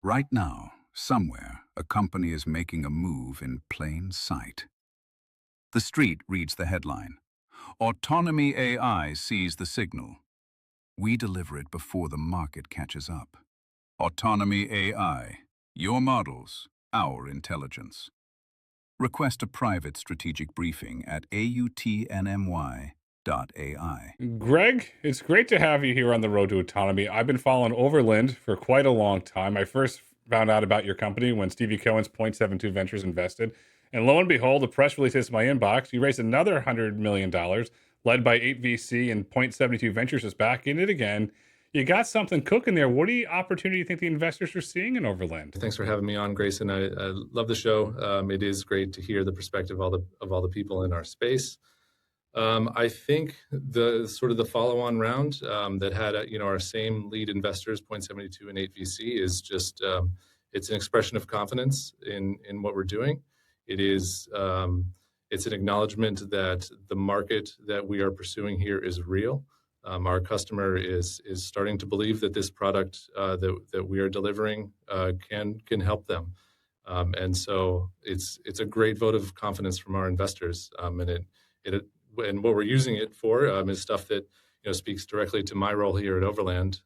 Right now, somewhere, a company is making a move in plain sight. The street reads the headline. Autonomy AI sees the signal. We deliver it before the market catches up. Autonomy AI. Your models, our intelligence. Request a private strategic briefing at AUTNMY.ai. Greg, it's great to have you here on the road to autonomy. I've been following Overland for quite a long time. I first found out about your company when Stevie Cohen's Point72 Ventures invested. And lo and behold, a press release hits my inbox. You raised another $100 million, led by 8VC, and Point72 Ventures is back in it again. You got something cooking there. What opportunity do you think the investors are seeing in Overland? Thanks for having me on, Grayson. I love the show. It is great to hear the perspective of all the people in our space. I think the follow-on round that had our same lead investors, Point72 and 8VC, is just it's an expression of confidence in what we're doing. It's an acknowledgement that the market that we are pursuing here is real. Our customer is starting to believe that this product that we are delivering can help them, and so it's a great vote of confidence from our investors, and what we're using it for is stuff that speaks directly to my role here at Overland.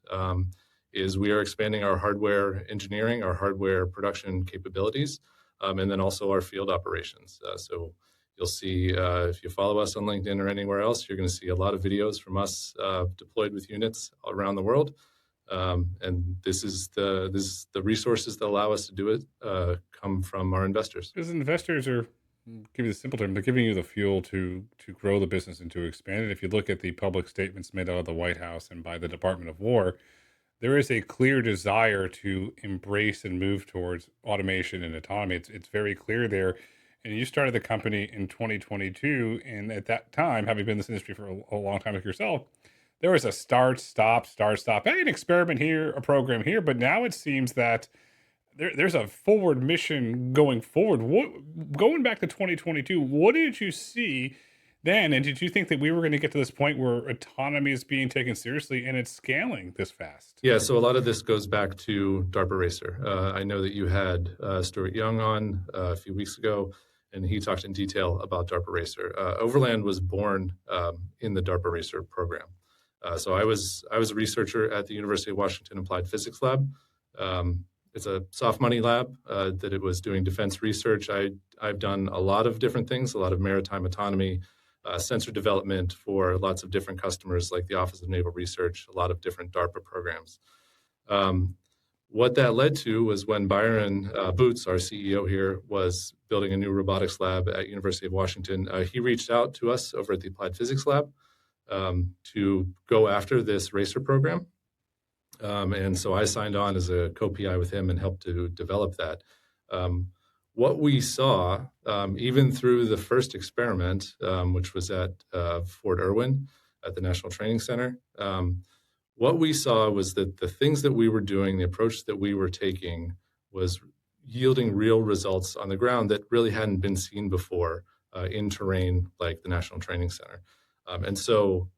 Is we are expanding our hardware engineering, our hardware production capabilities, and then also our field operations. So you'll see if you follow us on LinkedIn or anywhere else, you're going to see a lot of videos from us deployed with units around the world. And this is the resources that allow us to do it come from our investors. Because investors are, give you the simple term, they're giving you the fuel to grow the business and to expand it. If you look at the public statements made out of the White House and by the Department of War, there is a clear desire to embrace and move towards automation and autonomy. It's very clear there. And you started the company in 2022, and at that time, having been in this industry for a long time like yourself, there was a start, stop, hey, an experiment here, a program here. But now it seems that there's a forward mission going forward. Going back to 2022, what did you see then? And did you think that we were going to get to this point where autonomy is being taken seriously and it's scaling this fast? Yeah, so a lot of this goes back to DARPA RACER. I know that you had Stuart Young on a few weeks ago, and he talked in detail about DARPA RACER. Overland was born in the DARPA RACER program. So I was a researcher at the University of Washington Applied Physics Lab. It's a soft money lab that it was doing defense research. I've done a lot of different things, a lot of maritime autonomy, sensor development for lots of different customers like the Office of Naval Research, a lot of different DARPA programs. What that led to was when Byron Boots, our CEO here, was building a new robotics lab at University of Washington, he reached out to us over at the Applied Physics Lab to go after this RACER program. And so I signed on as a co-PI with him and helped to develop that. What we saw, even through the first experiment, which was at Fort Irwin at the National Training Center, what we saw was that the things that we were doing, the approach that we were taking, was yielding real results on the ground that really hadn't been seen before in terrain like the National Training Center. And so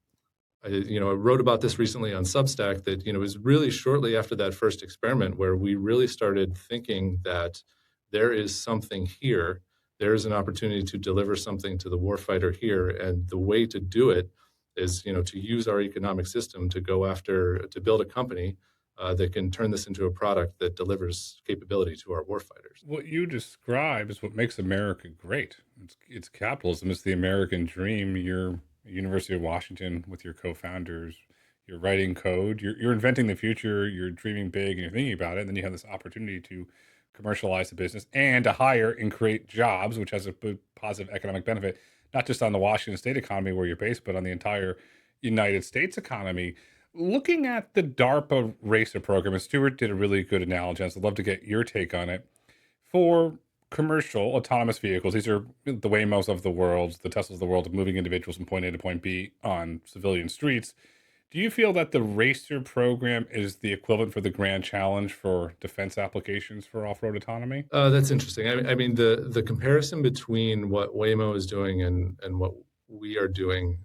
I wrote about this recently on Substack that, it was really shortly after that first experiment where we really started thinking that there is something here. There is an opportunity to deliver something to the warfighter here. And the way to do it is, to use our economic system to go after, to build a company that can turn this into a product that delivers capability to our warfighters. What you describe is what makes America great. It's capitalism. It's the American dream. You're University of Washington with your co-founders. You're writing code. You're inventing the future. You're dreaming big and you're thinking about it. And then you have this opportunity to commercialize the business and to hire and create jobs, which has a positive economic benefit, not just on the Washington state economy where you're based, but on the entire United States economy. Looking at the DARPA RACER program, and Stuart did a really good analogy. I'd love to get your take on it. For commercial autonomous vehicles, these are the Waymos of the world, the Teslas of the world, of moving individuals from point A to point B on civilian streets. Do you feel that the RACER program is the equivalent for the Grand Challenge for defense applications for off-road autonomy? That's interesting. I mean, the comparison between what Waymo is doing and what we are doing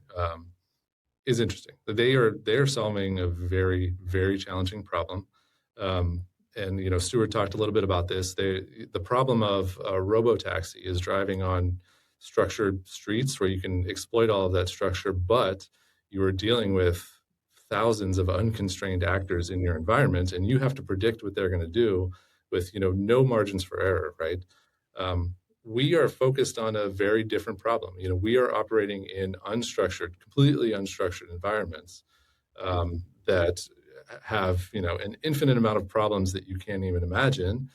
is interesting. They are solving a very, very challenging problem. and Stuart talked a little bit about this. The problem of robotaxi is driving on structured streets where you can exploit all of that structure, but you are dealing with thousands of unconstrained actors in your environment, and you have to predict what they're going to do with no margins for error, right? We are focused on a very different problem. We are operating in completely unstructured environments that have an infinite amount of problems that you can't even imagine,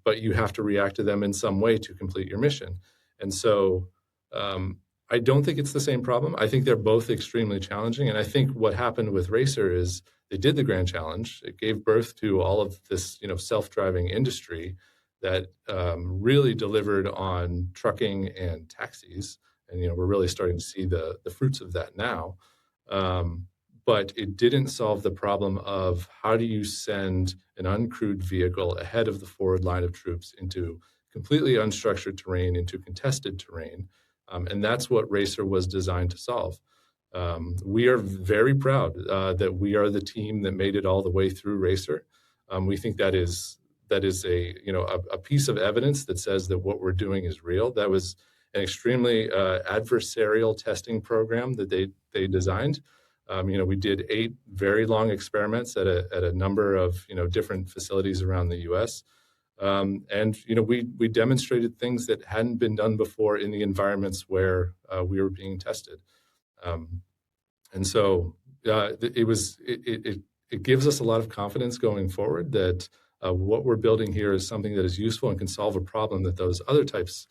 but you have to react to them in some way to complete your mission. And so I don't think it's the same problem. I think they're both extremely challenging. And I think what happened with Racer is they did the grand challenge. It gave birth to all of this self-driving industry that really delivered on trucking and taxis. And we're really starting to see the fruits of that now. But it didn't solve the problem of how do you send an uncrewed vehicle ahead of the forward line of troops into completely unstructured terrain, into contested terrain. And that's what Racer was designed to solve. We are very proud that we are the team that made it all the way through Racer. We think that is a piece of evidence that says that what we're doing is real. That was an extremely adversarial testing program that they designed. We did 8 very long experiments at a number of different facilities around the U.S. And we demonstrated things that hadn't been done before in the environments where we were being tested. And so it gives us a lot of confidence going forward that what we're building here is something that is useful and can solve a problem that those other types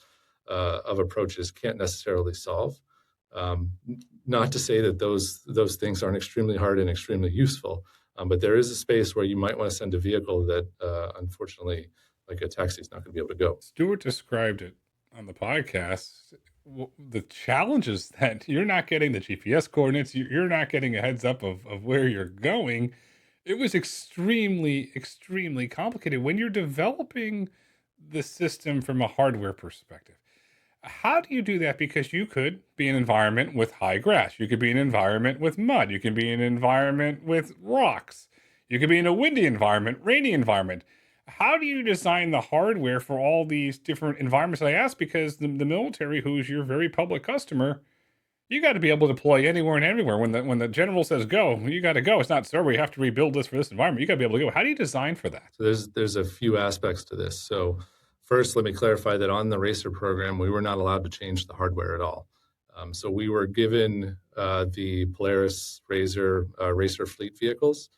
of approaches can't necessarily solve. Not to say that those things aren't extremely hard and extremely useful, but there is a space where you might want to send a vehicle that, unfortunately, like a taxi is not going to be able to go. Stuart described it on the podcast. The challenge is that you're not getting the GPS coordinates. You're not getting a heads up of where you're going. It was extremely, extremely complicated when you're developing the system from a hardware perspective. How do you do that? Because you could be in an environment with high grass. You could be in an environment with mud. You can be in an environment with rocks. You could be in a windy environment, rainy environment. How do you design the hardware for all these different environments? I ask because the military, who's your very public customer, you got to be able to deploy anywhere and everywhere. When the general says go, you got to go. It's not, sir, we have to rebuild this for this environment. You got to be able to go. How do you design for that? So there's a few aspects to this. So first, let me clarify that on the Racer program, we were not allowed to change the hardware at all. So we were given the Polaris Racer fleet vehicles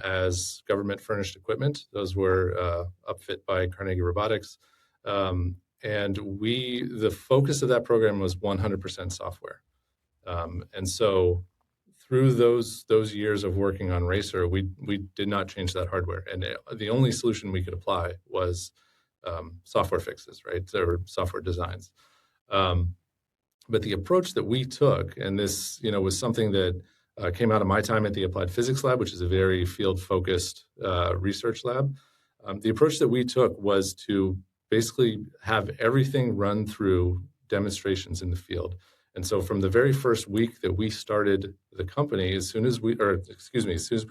as government furnished equipment. Those were upfit by Carnegie Robotics. And the focus of that program was 100% software. And so through those years of working on Racer, we did not change that hardware. And the only solution we could apply was software fixes, right? There were software designs. But the approach that we took, and this, was something that came out of my time at the Applied Physics Lab, which is a very field-focused research lab. The approach that we took was to basically have everything run through demonstrations in the field. And so from the very first week that we started the company, as soon as we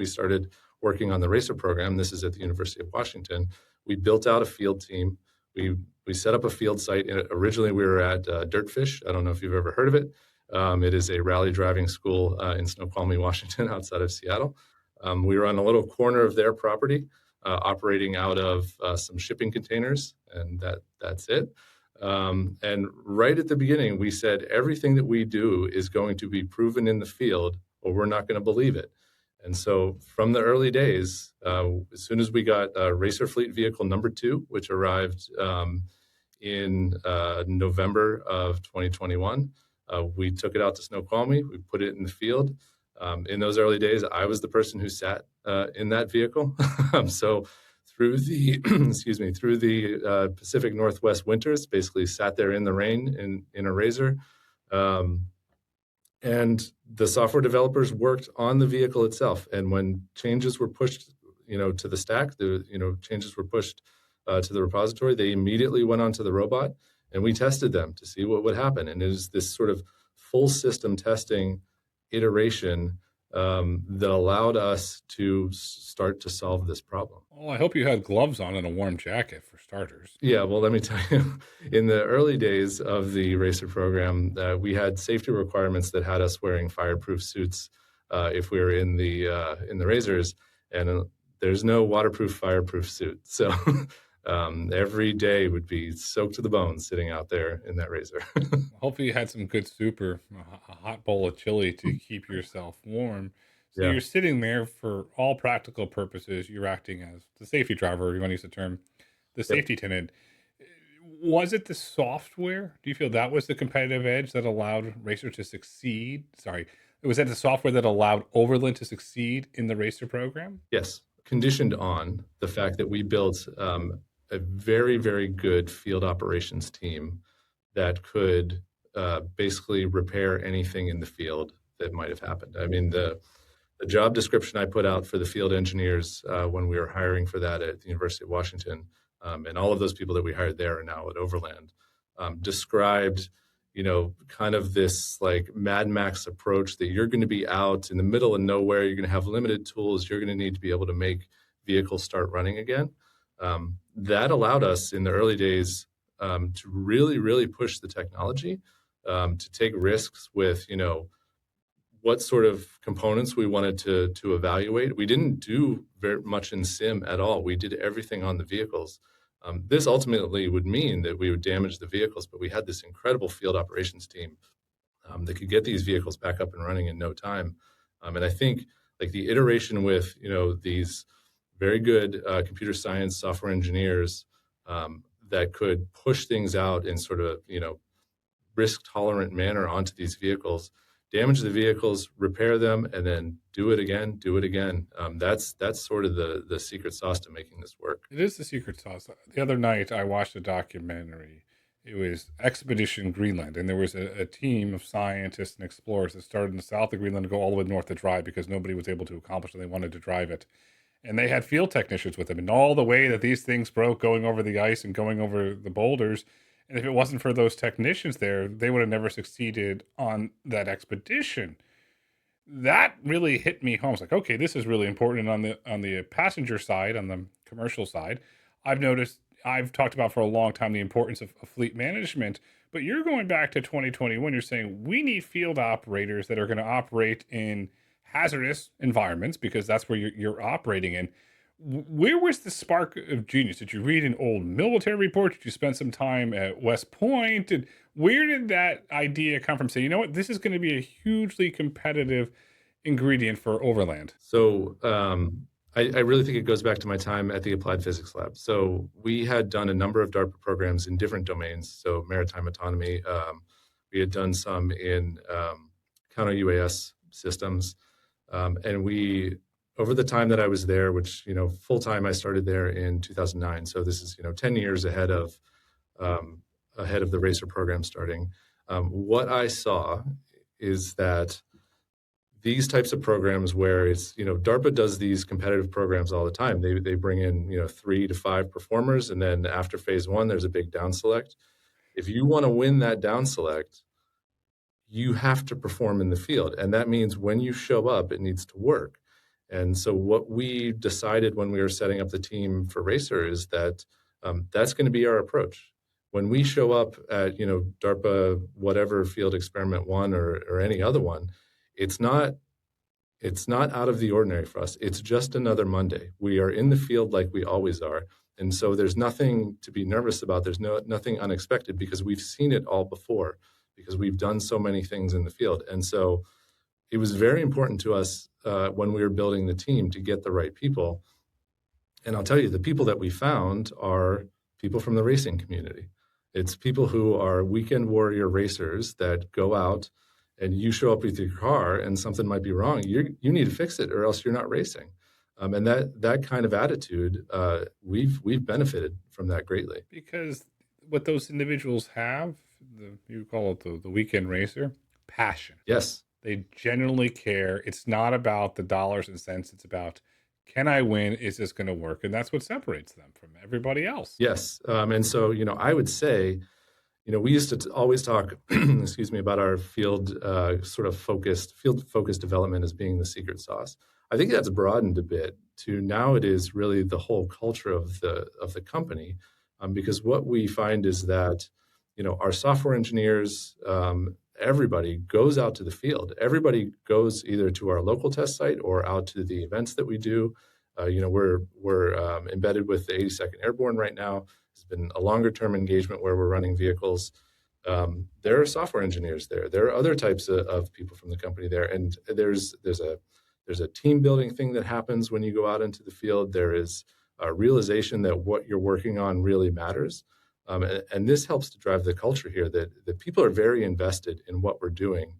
started working on the Racer program, this is at the University of Washington, we built out a field team. We set up a field site. Originally, we were at Dirtfish. I don't know if you've ever heard of it. It is a rally driving school in Snoqualmie, Washington, outside of Seattle. We were on a little corner of their property, operating out of some shipping containers, and that's it. And right at the beginning, we said everything that we do is going to be proven in the field, or we're not going to believe it. And so from the early days, as soon as we got Racer Fleet Vehicle number 2, which arrived in November of 2021, we took it out to Snoqualmie. We put it in the field. In those early days, I was the person who sat in that vehicle. So through the Pacific Northwest winters, basically sat there in the rain in a Razor. And the software developers worked on the vehicle itself. And when changes were pushed, to the stack, changes were pushed to the repository, they immediately went onto the robot, and we tested them to see what would happen. And it is this sort of full system testing iteration that allowed us to start to solve this problem. Well, I hope you had gloves on and a warm jacket for starters. Yeah, well, let me tell you, in the early days of the Racer program, we had safety requirements that had us wearing fireproof suits if we were in the Razors, and there's no waterproof, fireproof suit. So every day would be soaked to the bone sitting out there in that Razor. Hopefully you had some good soup or a hot bowl of chili to keep yourself warm. So Yeah. you're sitting there for all practical purposes. You're acting as the safety driver, you want to use the term, the Yep. safety tenant. Was it the software? Do you feel that was the competitive edge that allowed Racer to succeed? Sorry, was that the software that allowed Overland to succeed in the Racer program? Yes, conditioned on the fact that we built a very, very good field operations team that could basically repair anything in the field that might have happened. I mean, the job description I put out for the field engineers when we were hiring for that at the University of Washington, and all of those people that we hired there are now at Overland, described, kind of this like Mad Max approach that you're going to be out in the middle of nowhere. You're going to have limited tools. You're going to need to be able to make vehicles start running again. That allowed us in the early days to really, really push the technology, to take risks with, what sort of components we wanted to evaluate. We didn't do very much in sim at all. We did everything on the vehicles. This ultimately would mean that we would damage the vehicles, but we had this incredible field operations team that could get these vehicles back up and running in no time. And I think like the iteration with, these very good computer science software engineers that could push things out in sort of, risk tolerant manner onto these vehicles, damage the vehicles, repair them, and then do it again. That's sort of the secret sauce to making this work. It is the secret sauce. The other night, I watched a documentary. It was Expedition Greenland, and there was a team of scientists and explorers that started in the south of Greenland to go all the way north to drive because nobody was able to accomplish what they wanted to drive it. And they had field technicians with them, and all the way that these things broke going over the ice and going over the boulders. And if it wasn't for those technicians there, they would have never succeeded on that expedition. That really hit me home. It's like, okay, this is really important. And on the passenger side, on the commercial side, I've talked about for a long time the importance of fleet management. But you're going back to 2021. You're saying we need field operators that are going to operate in hazardous environments because that's where you're operating in. Where was the spark of genius? Did you read an old military report? Did you spend some time at West Point? And where did that idea come from? Say, you know what, this is going to be a hugely competitive ingredient for Overland. So I really think it goes back to my time at the Applied Physics Lab. So we had done a number of DARPA programs in different domains. So maritime autonomy, we had done some in counter UAS systems, and we, over the time that I was there, which, full time, I started there in 2009. So this is, 10 years ahead of the Racer program starting. What I saw is that these types of programs where it's, DARPA does these competitive programs all the time. They bring in, 3 to 5 performers. And then after phase 1, there's a big down select. If you want to win that down select, you have to perform in the field. And that means when you show up, it needs to work. And so what we decided when we were setting up the team for Racer is that that's going to be our approach. When we show up at, DARPA, whatever field experiment 1 or any other one, it's not out of the ordinary for us. It's just another Monday. We are in the field like we always are. And so there's nothing to be nervous about. There's nothing unexpected because we've seen it all before, because we've done so many things in the field. And so it was very important to us when we were building the team to get the right people. And I'll tell you, the people that we found are people from the racing community. It's people who are weekend warrior racers that go out, and you show up with your car and something might be wrong. You need to fix it or else you're not racing. And that kind of attitude, we've benefited from that greatly. Because what those individuals have, you call it the weekend racer, passion. Yes. They genuinely care. It's not about the dollars and cents. It's about, can I win? Is this going to work? And that's what separates them from everybody else. Yes. And so, I would say We used to always talk, excuse me, about our field focused development as being the secret sauce. I think that's broadened a bit to now it is really the whole culture of the company, because what we find is that our software engineers, everybody goes out to the field. Everybody goes either to our local test site or out to the events that we do. We're embedded with the 82nd Airborne right now. It's been a longer term engagement where we're running vehicles. There are software engineers there. There are other types of people from the company there, and there's a team building thing that happens when you go out into the field. There is a realization that what you're working on really matters. And this helps to drive the culture here that people are very invested in what we're doing.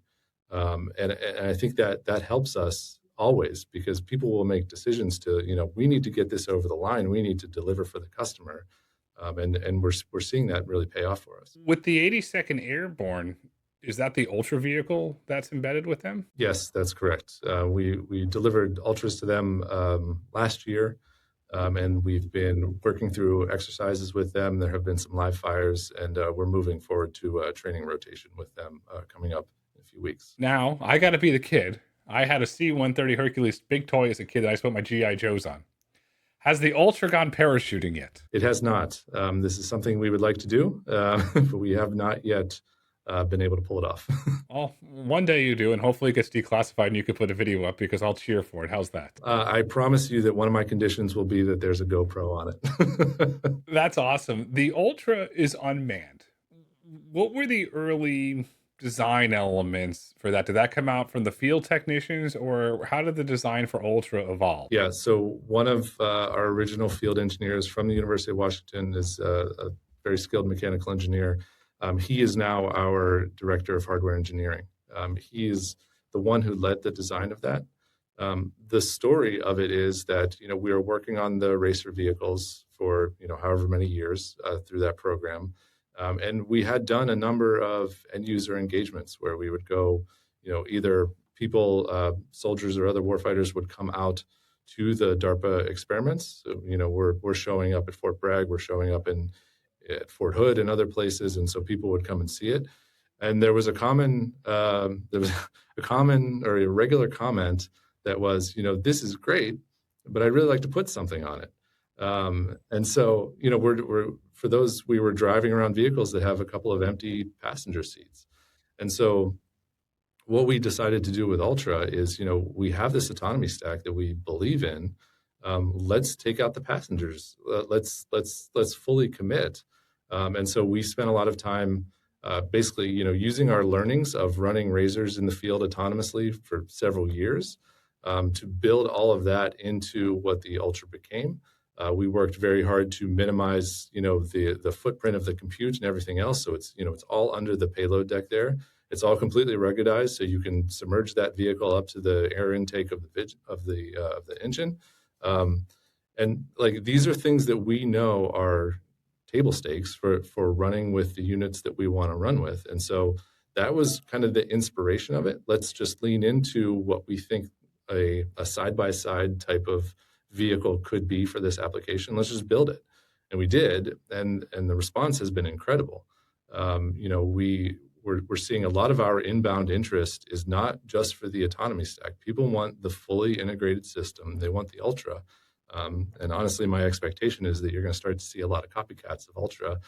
And I think that helps us always, because people will make decisions to, we need to get this over the line. We need to deliver for the customer. And we're seeing that really pay off for us. With the 82nd Airborne, is that the Ultra vehicle that's embedded with them? Yes, that's correct. We delivered Ultras to them last year. And we've been working through exercises with them. There have been some live fires, and we're moving forward to a training rotation with them coming up in a few weeks. Now, I got to be the kid. I had a C-130 Hercules big toy as a kid that I used to put my G.I. Joes on. Has the Ultra gone parachuting yet? It has not. This is something we would like to do, but we have not yet been able to pull it off. Well, one day you do, and hopefully it gets declassified and you can put a video up, because I'll cheer for it. How's that? I promise you that one of my conditions will be that there's a GoPro on it. That's awesome. The Ultra is unmanned. What were the early design elements for that? Did that come out from the field technicians, or how did the design for Ultra evolve? Yeah, so one of our original field engineers from the University of Washington is a very skilled mechanical engineer. He is now our director of hardware engineering. He is the one who led the design of that. The story of it is that, we are working on the Racer vehicles for, however many years through that program. And we had done a number of end user engagements where we would go, either people, soldiers or other warfighters would come out to the DARPA experiments. So, we're showing up at Fort Bragg, we're showing up at Fort Hood and other places, and so people would come and see it. And there was a regular comment that was, this is great, but I'd really like to put something on it. And so, we were driving around vehicles that have a couple of empty passenger seats. And so what we decided to do with Ultra is, we have this autonomy stack that we believe in. Let's take out the passengers. Let's fully commit. And so we spent a lot of time basically, using our learnings of running Razors in the field autonomously for several years to build all of that into what the Ultra became. We worked very hard to minimize, the footprint of the compute and everything else. So it's all under the payload deck there. It's all completely ruggedized, so you can submerge that vehicle up to the air intake of the engine. And these are things that we know are table stakes for running with the units that we want to run with. And so that was kind of the inspiration of it. Let's just lean into what we think a side-by-side type of vehicle could be for this application. Let's just build it. And we did, and the response has been incredible. We're seeing a lot of our inbound interest is not just for the autonomy stack. People want the fully integrated system. They want the Ultra. And honestly, my expectation is that you're going to start to see a lot of copycats of Ultra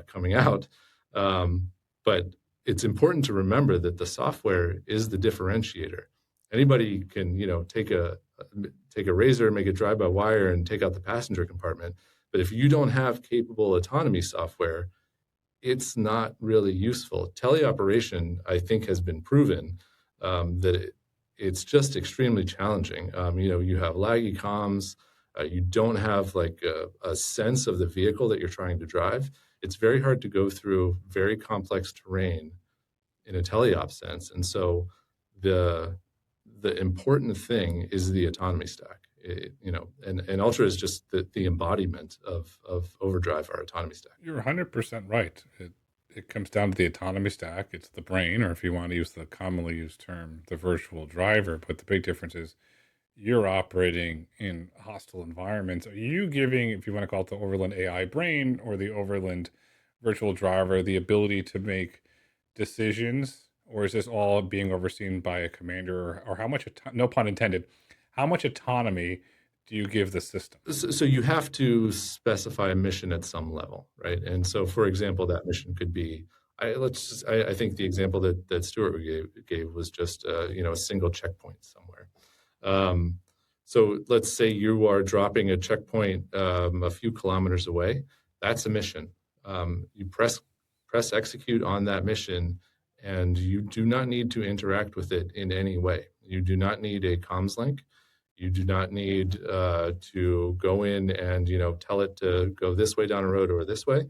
coming out. But it's important to remember that the software is the differentiator. Anybody can, take a Razor, make it drive by wire, and take out the passenger compartment. But if you don't have capable autonomy software, it's not really useful. Teleoperation, I think, has been proven that it's just extremely challenging. You have laggy comms. You don't have a sense of the vehicle that you're trying to drive. It's very hard to go through very complex terrain in a teleop sense. And so the important thing is the autonomy stack. And Ultra is just the embodiment of Overdrive, our autonomy stack. You're 100% right. It comes down to the autonomy stack. It's the brain, or if you want to use the commonly used term, the virtual driver. But the big difference is you're operating in hostile environments. Are you giving, if you want to call it the Overland AI brain or the Overland virtual driver, the ability to make decisions, or is this all being overseen by a commander, or how much, no pun intended, how much autonomy do you give the system? So you have to specify a mission at some level, right? And so, for example, that mission could be, I think the example that Stuart gave was just, a single checkpoint somewhere. So let's say you are dropping a checkpoint a few kilometers away. That's a mission. You press execute on that mission, and you do not need to interact with it in any way. You do not need a comms link. You do not need to go in and tell it to go this way down a road or this way.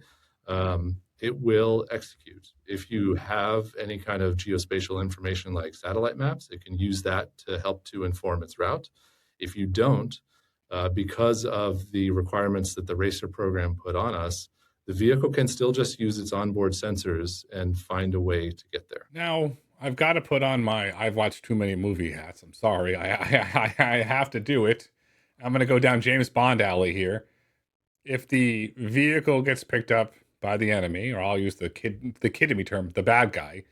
It will execute. If you have any kind of geospatial information like satellite maps, it can use that to help to inform its route. If you don't, because of the requirements that the RACER program put on us, the vehicle can still just use its onboard sensors and find a way to get there. Now, I've got to put on my I've watched too many movie hats. I'm sorry. I have to do it. I'm going to go down James Bond alley here. If the vehicle gets picked up by the enemy, or I'll use the kid in me term, the bad guy,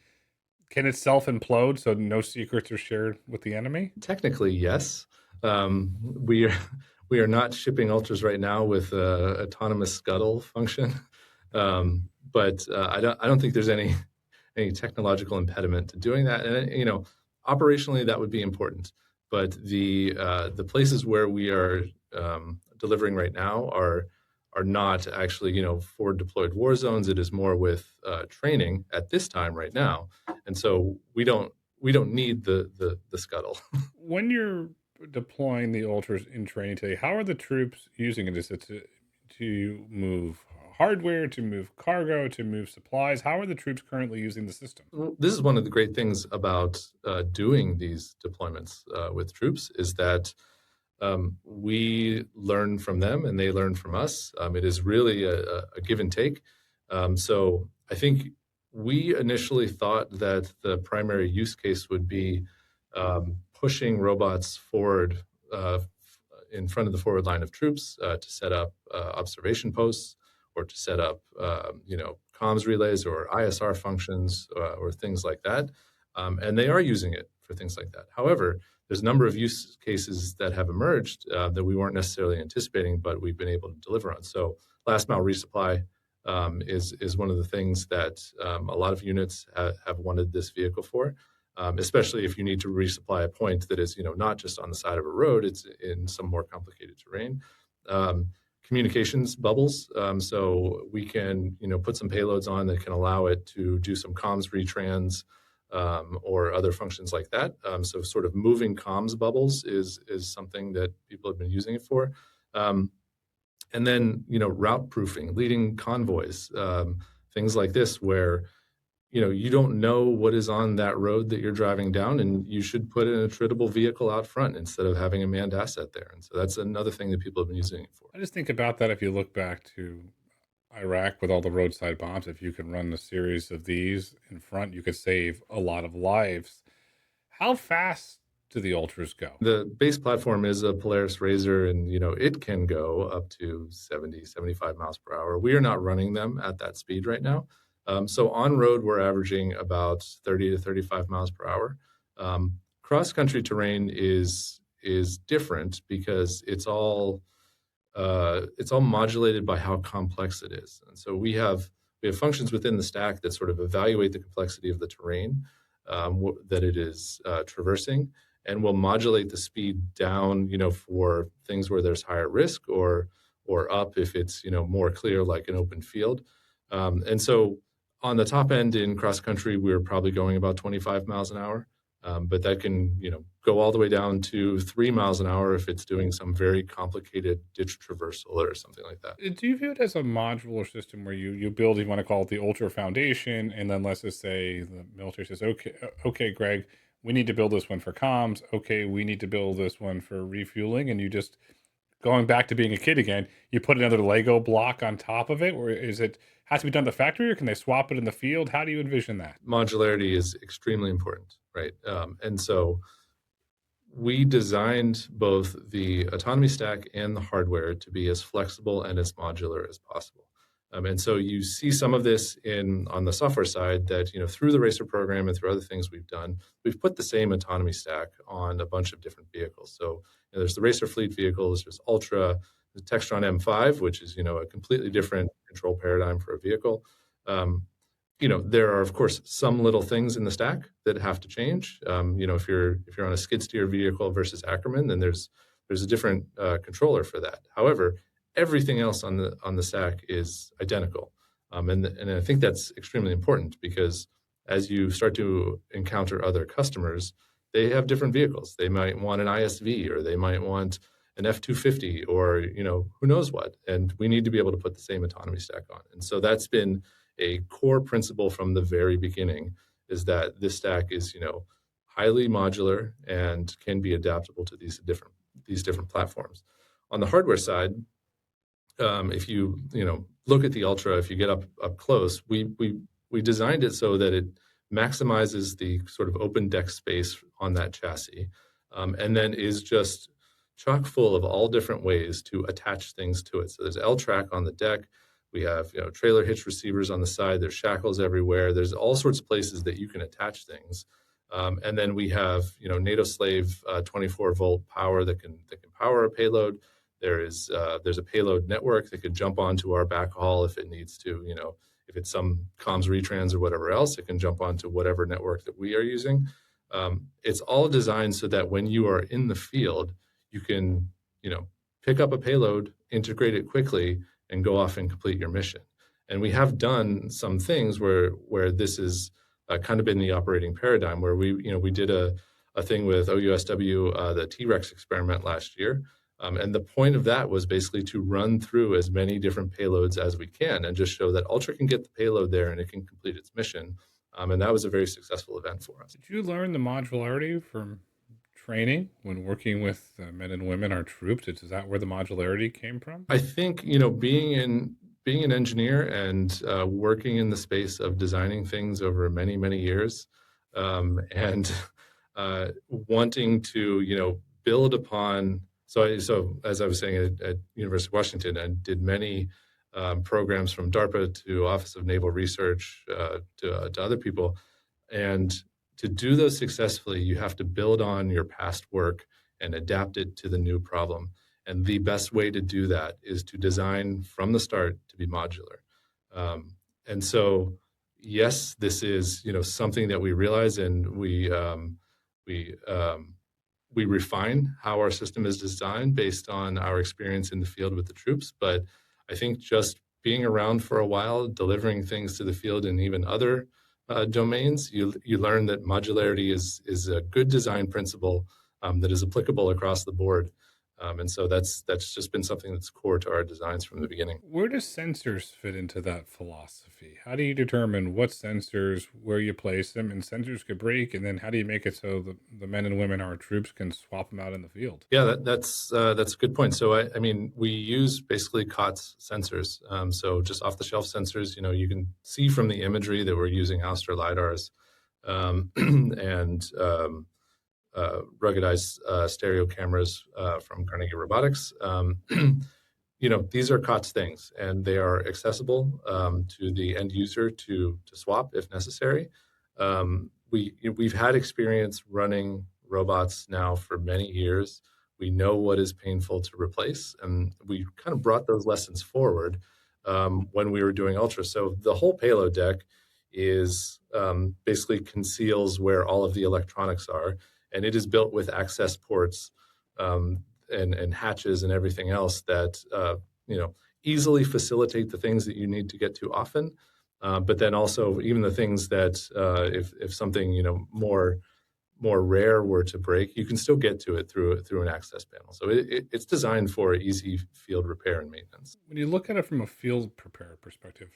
can it self-implode so no secrets are shared with the enemy? Technically, yes. We are not shipping Ultras right now with autonomous scuttle function, but I don't think there's any technological impediment to doing that. And operationally, that would be important. But the places where we are delivering right now are not actually forward deployed war zones. It is more with training at this time right now, and so we don't need the scuttle. When you're deploying the Ultras in training today, how are the troops using it? Is it to move hardware, to move cargo, to move supplies? How are the troops currently using the system? Well, this is one of the great things about doing these deployments with troops is that we learn from them and they learn from us. It is really a give and take. So I think we initially thought that the primary use case would be pushing robots forward in front of the forward line of troops to set up observation posts or to set up, comms relays or ISR functions or things like that. And they are using it for things like that. However, there's a number of use cases that have emerged that we weren't necessarily anticipating, but we've been able to deliver on. So last mile resupply is one of the things that a lot of units have wanted this vehicle for, especially if you need to resupply a point that is, not just on the side of a road, it's in some more complicated terrain. Communications bubbles, so we can, put some payloads on that can allow it to do some comms retrans, or other functions like that. So sort of moving comms bubbles is something that people have been using it for. And then, route proofing, leading convoys, things like this where, you don't know what is on that road that you're driving down, and you should put an attritable vehicle out front instead of having a manned asset there. And so that's another thing that people have been using it for. I just think about that if you look back to Iraq with all the roadside bombs. If you can run a series of these in front, you could save a lot of lives. How fast do the Ultras go? The base platform is a Polaris RACER, and it can go up to 70, 75 miles per hour. We are not running them at that speed right now. So on road, we're averaging about 30 to 35 miles per hour. Cross country terrain is different because it's all modulated by how complex it is. And so we have functions within the stack that sort of evaluate the complexity of the terrain that it is traversing, and will modulate the speed down, for things where there's higher risk, or up if it's, more clear, like an open field. And so on the top end in cross country, we're probably going about 25 miles an hour. But that can, go all the way down to 3 miles an hour if it's doing some very complicated ditch traversal or something like that. Do you view it as a modular system where you build, you want to call it the Ultra Foundation, and then let's just say the military says, okay, Greg, we need to build this one for comms. Okay, we need to build this one for refueling, and you just, going back to being a kid again, you put another Lego block on top of it, or is it has to be done at the factory, or can they swap it in the field? How do you envision that? Modularity is extremely important, right? And so we designed both the autonomy stack and the hardware to be as flexible and as modular as possible. And so you see some of this on the software side that, through the Racer program and through other things we've done, we've put the same autonomy stack on a bunch of different vehicles. So there's the Racer fleet vehicles, there's Ultra, the Textron M5, which is, a completely different control paradigm for a vehicle. There are, of course, some little things in the stack that have to change. If you're on a skid steer vehicle versus Ackerman, then there's a different controller for that. However, everything else on the stack is identical, and I think that's extremely important because as you start to encounter other customers, they have different vehicles. They might want an ISV, or they might want an F-250, or who knows what. And we need to be able to put the same autonomy stack on. And so that's been a core principle from the very beginning, is that this stack is highly modular and can be adaptable to these different platforms. On the hardware side, if you look at the Ultra, if you get up close, we designed it so that it maximizes the sort of open deck space on that chassis, and then is just chock full of all different ways to attach things to it. So there's L-track on the deck. We have trailer hitch receivers on the side. There's shackles everywhere. There's all sorts of places that you can attach things. And then we have NATO slave 24-volt power that can power a payload. There's a payload network that could jump onto our backhaul if it needs to. If it's some comms retrans or whatever else, it can jump onto whatever network that we are using. It's all designed so that when you are in the field, you can pick up a payload, integrate it quickly, and go off and complete your mission. And we have done some things where this is kind of been the operating paradigm, where we did a thing with OUSW, the T-Rex experiment last year. And the point of that was basically to run through as many different payloads as we can and just show that Ultra can get the payload there and it can complete its mission. And that was a very successful event for us. Did you learn the modularity from training when working with men and women, our troops? Is that where the modularity came from? I think, being an engineer and working in the space of designing things over many, many years, and wanting to, build upon. So as I was saying, at University of Washington, I did many programs from DARPA to Office of Naval Research to other people. And to do those successfully, you have to build on your past work and adapt it to the new problem. And the best way to do that is to design from the start to be modular. And so, yes, this is something that we realize, and we refine how our system is designed based on our experience in the field with the troops. But I think just being around for a while, delivering things to the field and even other domains, you learn that modularity is a good design principle that is applicable across the board. And so that's just been something that's core to our designs from the beginning. Where do sensors fit into that philosophy? How do you determine what sensors, where you place them? And sensors could break, and then how do you make it so the men and women, our troops, can swap them out in the field? Yeah, that's a good point. So I mean, we use basically COTS sensors. So just off-the-shelf sensors. You can see from the imagery that we're using Ouster lidars and ruggedized stereo cameras from Carnegie Robotics. These are COTS things, and they are accessible to the end user to swap if necessary. We've had experience running robots now for many years. We know what is painful to replace, and we kind of brought those lessons forward when we were doing Ultra. So the whole payload deck is basically conceals where all of the electronics are. And it is built with access ports and hatches and everything else that easily facilitate the things that you need to get to often. But then also even the things that if something more rare were to break, you can still get to it through an access panel. So it's designed for easy field repair and maintenance. When you look at it from a field repair perspective,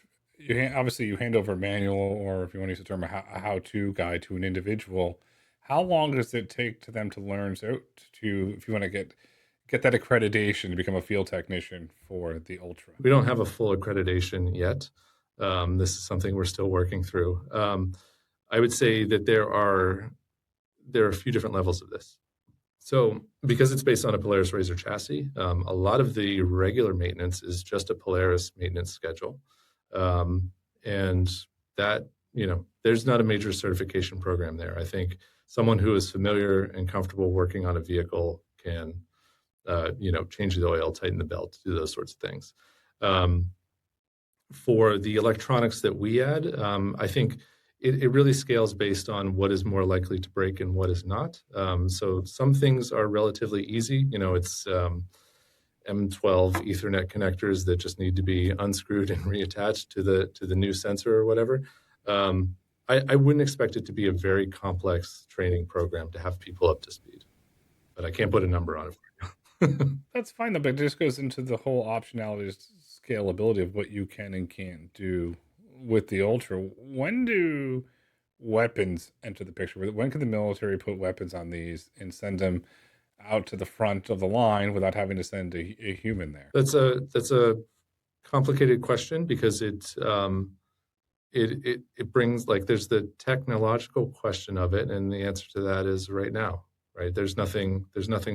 obviously you hand over a manual, or if you want to use the term, a how-to guide to an individual. How long does it take to them to learn if you want to get that accreditation to become a field technician for the Ultra? We don't have a full accreditation yet. This is something we're still working through. I would say that there are a few different levels of this. So because it's based on a Polaris RZR chassis, a lot of the regular maintenance is just a Polaris maintenance schedule. And that, there's not a major certification program there. I think someone who is familiar and comfortable working on a vehicle can, change the oil, tighten the belt, do those sorts of things. For the electronics that we add, I think it really scales based on what is more likely to break and what is not. So some things are relatively easy. It's M12 Ethernet connectors that just need to be unscrewed and reattached to the new sensor or whatever. I wouldn't expect it to be a very complex training program to have people up to speed, but I can't put a number on it for you. That's fine, though, but it just goes into the whole optionality, scalability of what you can and can't do with the Ultra. When do weapons enter the picture? When can the military put weapons on these and send them out to the front of the line without having to send a human there? That's a complicated question because it brings, like, there's the technological question of it, and the answer to that is right now. Right? There's nothing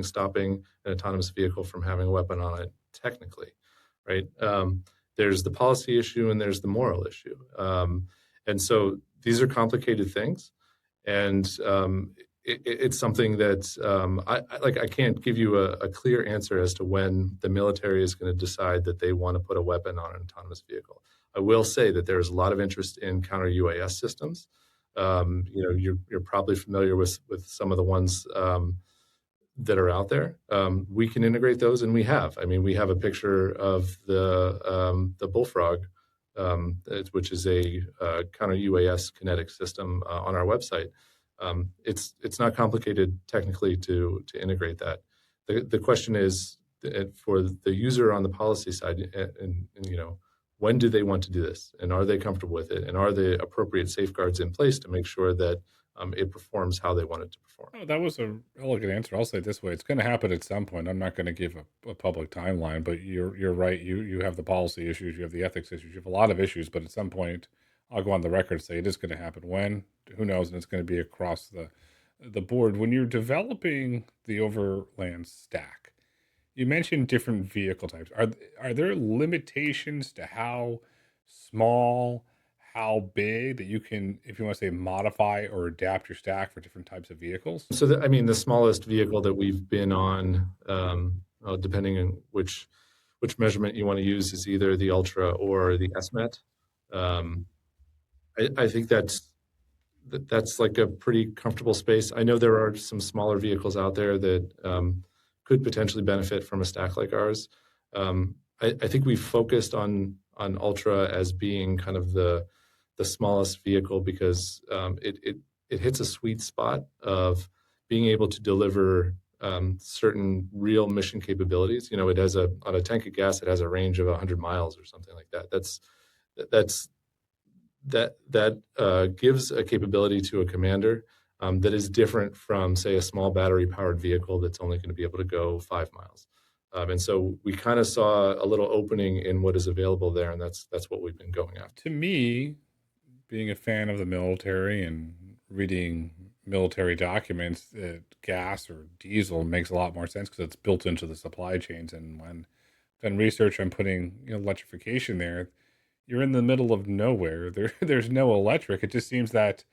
stopping an autonomous vehicle from having a weapon on it technically. Right? There's the policy issue and there's the moral issue. And so these are complicated things. And it's something that I can't give you a clear answer as to when the military is going to decide that they want to put a weapon on an autonomous vehicle. I will say that there's a lot of interest in counter UAS systems. You're probably familiar with some of the ones that are out there. We can integrate those, and we have. I mean, we have a picture of the Bullfrog, which is a counter UAS kinetic system on our website. It's not complicated technically to integrate that. The question is for the user on the policy side, and when do they want to do this, and are they comfortable with it, and are the appropriate safeguards in place to make sure that it performs how they want it to perform? Oh, that was an elegant answer. I'll say it this way: it's going to happen at some point. I'm not going to give a public timeline, but you're right. You have the policy issues, you have the ethics issues, you have a lot of issues. But at some point, I'll go on the record and say it is going to happen. When? Who knows? And it's going to be across the board. When you're developing the Overland stack, you mentioned different vehicle types. Are there limitations to how small, how big that you can, if you want to say, modify or adapt your stack for different types of vehicles? So, the smallest vehicle that we've been on, depending on which measurement you want to use, is either the Ultra or the SMET. I think that's like a pretty comfortable space. I know there are some smaller vehicles out there that could potentially benefit from a stack like ours. I think we've focused on Ultra as being kind of the smallest vehicle because it hits a sweet spot of being able to deliver certain real mission capabilities. It has on a tank of gas, it has a range of 100 miles or something like that. That gives a capability to a commander that is different from, say, a small battery-powered vehicle that's only going to be able to go 5 miles. And so we kind of saw a little opening in what is available there, and that's what we've been going after. To me, being a fan of the military and reading military documents, gas or diesel makes a lot more sense because it's built into the supply chains. And when I've done research on putting electrification there, you're in the middle of nowhere. There's no electric. It just seems that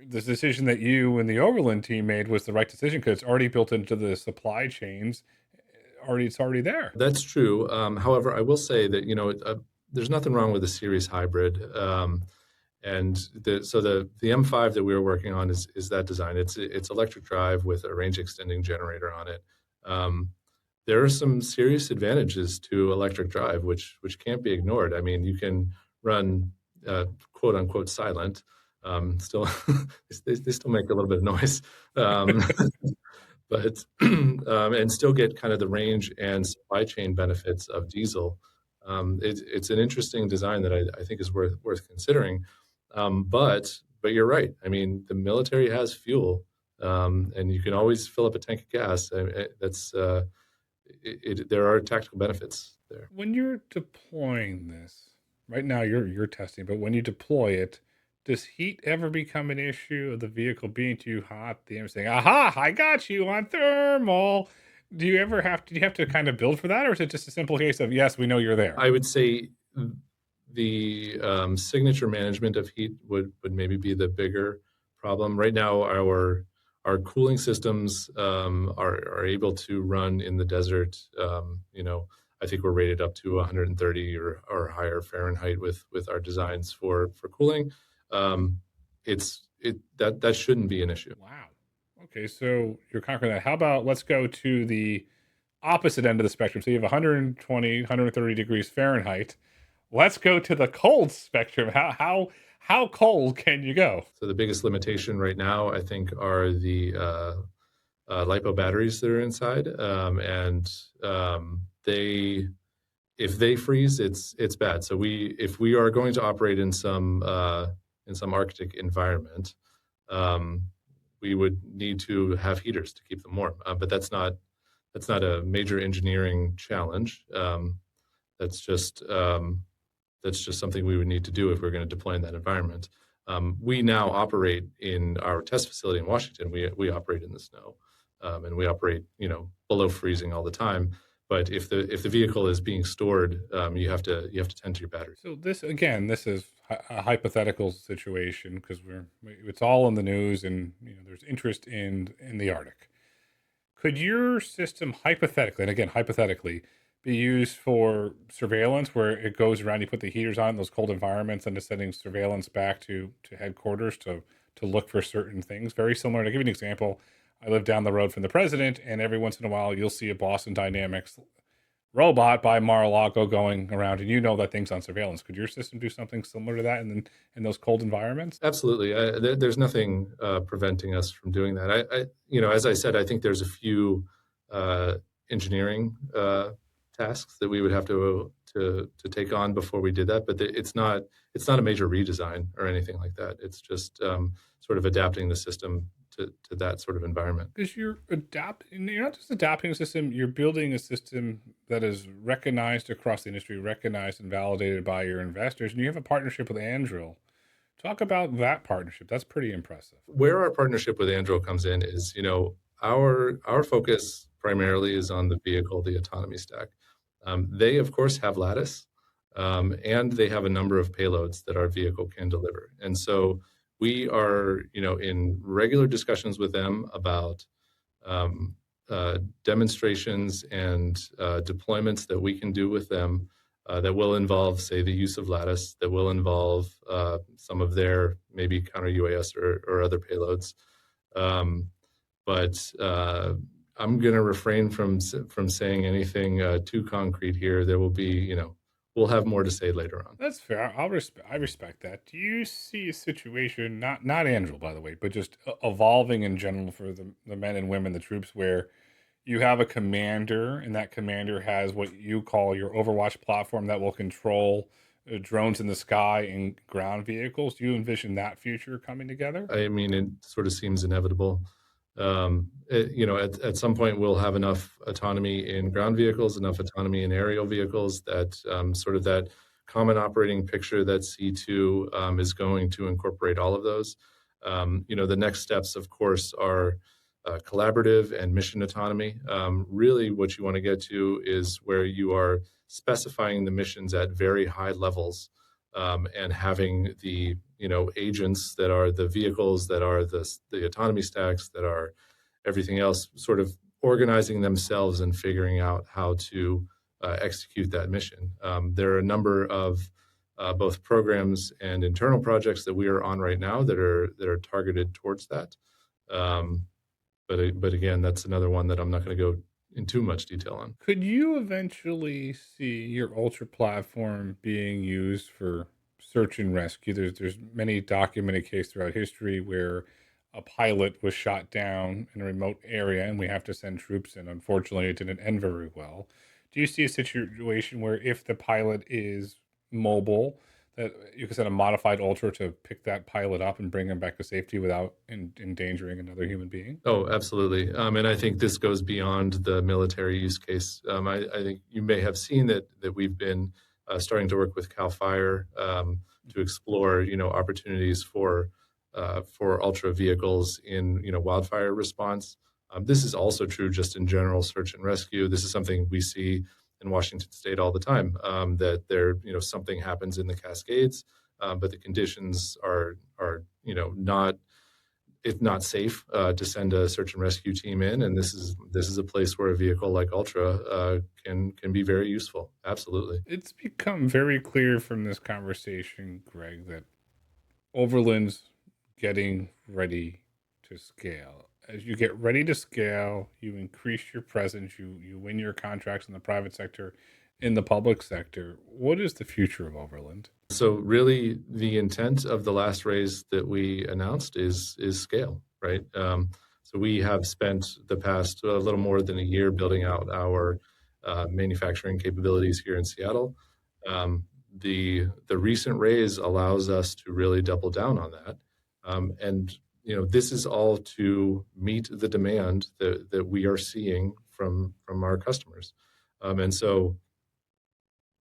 the decision that you and the Overland team made was the right decision because it's already built into the supply chains. It's already there. That's true. However, I will say that there's nothing wrong with a series hybrid. And the M5 that we were working on is that design. It's electric drive with a range extending generator on it. There are some serious advantages to electric drive, which can't be ignored. I mean, you can run quote unquote silent. Still, they still make a little bit of noise, but and still get kind of the range and supply chain benefits of diesel. It's an interesting design that I think is worth considering. But you're right. I mean, the military has fuel, and you can always fill up a tank of gas. There are tactical benefits there. When you're deploying this, right now you're testing, but when you deploy it, does heat ever become an issue of the vehicle being too hot? The saying, "Aha, I got you on thermal." Do you have to kind of build for that, or is it just a simple case of yes, we know you're there? I would say the signature management of heat would maybe be the bigger problem. Right now, our cooling systems are able to run in the desert. I think we're rated up to 130 or higher Fahrenheit with our designs for cooling. That shouldn't be an issue. Wow. Okay, so you're conquering that. How about let's go to the opposite end of the spectrum. So you have 120, 130 degrees Fahrenheit. Let's go to the cold spectrum. How cold can you go? So the biggest limitation right now, I think, are the lipo batteries that are inside, if they freeze, it's bad. So if we are going to operate in some Arctic environment, we would need to have heaters to keep them warm. But that's not a major engineering challenge. That's just something we would need to do if we're going to deploy in that environment. We now operate in our test facility in Washington. We operate in the snow, and we operate below freezing all the time. But if the vehicle is being stored, you have to tend to your battery. So this is a hypothetical situation because it's all in the news, and there's interest in the Arctic. Could your system hypothetically be used for surveillance, where it goes around, you put the heaters on in those cold environments, and it's sending surveillance back to headquarters to look for certain things? Very similar. To give you an example, I live down the road from the president, and every once in a while you'll see a Boston Dynamics robot by Mar-a-Lago going around, and that thing's on surveillance. Could your system do something similar to that in those cold environments? Absolutely. There's nothing preventing us from doing that. As I said, I think there's a few engineering tasks that we would have to take on before we did that, but it's not a major redesign or anything like that. It's just sort of adapting the system to that sort of environment. Because you're not just adapting a system, you're building a system that is recognized across the industry, recognized and validated by your investors, and you have a partnership with Anduril. Talk about that partnership. That's pretty impressive. Where our partnership with Anduril comes in is, our focus primarily is on the vehicle, the autonomy stack. They, of course, have Lattice, and they have a number of payloads that our vehicle can deliver. And so we are, in regular discussions with them about demonstrations and deployments that we can do with them that will involve, say, the use of Lattice, that will involve some of their maybe counter UAS or other payloads. But I'm going to refrain from saying anything too concrete here. There will be, we'll have more to say later on. That's fair. I respect that. Do you see a situation, not Anduril, by the way, but just evolving in general for the men and women, the troops, where you have a commander, and that commander has what you call your Overwatch platform that will control drones in the sky and ground vehicles? Do you envision that future coming together? I mean, it sort of seems inevitable. At some point we'll have enough autonomy in ground vehicles, enough autonomy in aerial vehicles that sort of that common operating picture that C2 is going to incorporate all of those. The next steps, of course, are collaborative and mission autonomy. Really what you want to get to is where you are specifying the missions at very high levels, and having the agents that are the vehicles, that are the autonomy stacks, that are everything else, sort of organizing themselves and figuring out how to execute that mission. There are a number of both programs and internal projects that we are on right now that are targeted towards that. But again, that's another one that I'm not going to go in too much detail on. Could you eventually see your Ultra platform being used for search and rescue? There's many documented cases throughout history where a pilot was shot down in a remote area and we have to send troops in. Unfortunately, it didn't end very well. Do you see a situation where if the pilot is mobile, that you can send a modified Ultra to pick that pilot up and bring him back to safety without endangering another human being? Oh, absolutely. And I think this goes beyond the military use case. I think you may have seen that we've been starting to work with CAL FIRE to explore, opportunities for Ultra vehicles in, wildfire response. This is also true just in general search and rescue. This is something we see in Washington State all the time, that something happens in the Cascades, but the conditions are not, it's not safe to send a search and rescue team in, and this is a place where a vehicle like Ultra can be very useful. Absolutely. It's become very clear from this conversation, Greg, that Overland's getting ready to scale. As you get ready to scale, you increase your presence, you win your contracts in the private sector, in the public sector. What is the future of Overland? So really, the intent of the last raise that we announced is scale, right? So we have spent the past a little more than a year building out our manufacturing capabilities here in Seattle. The recent raise allows us to really double down on that, and this is all to meet the demand that we are seeing from our customers, and so.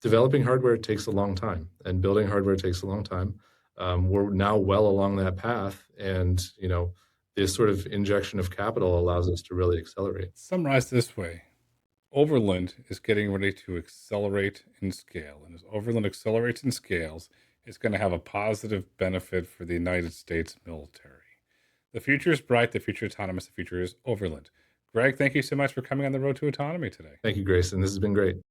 Developing hardware takes a long time, and building hardware takes a long time. We're now well along that path, and this sort of injection of capital allows us to really accelerate. Summarized this way: Overland is getting ready to accelerate and scale, and as Overland accelerates and scales, it's going to have a positive benefit for the United States military. The future is bright. The future is autonomous. The future is Overland. Greg, thank you so much for coming on the road to autonomy today. Thank you, Grayson. This has been great.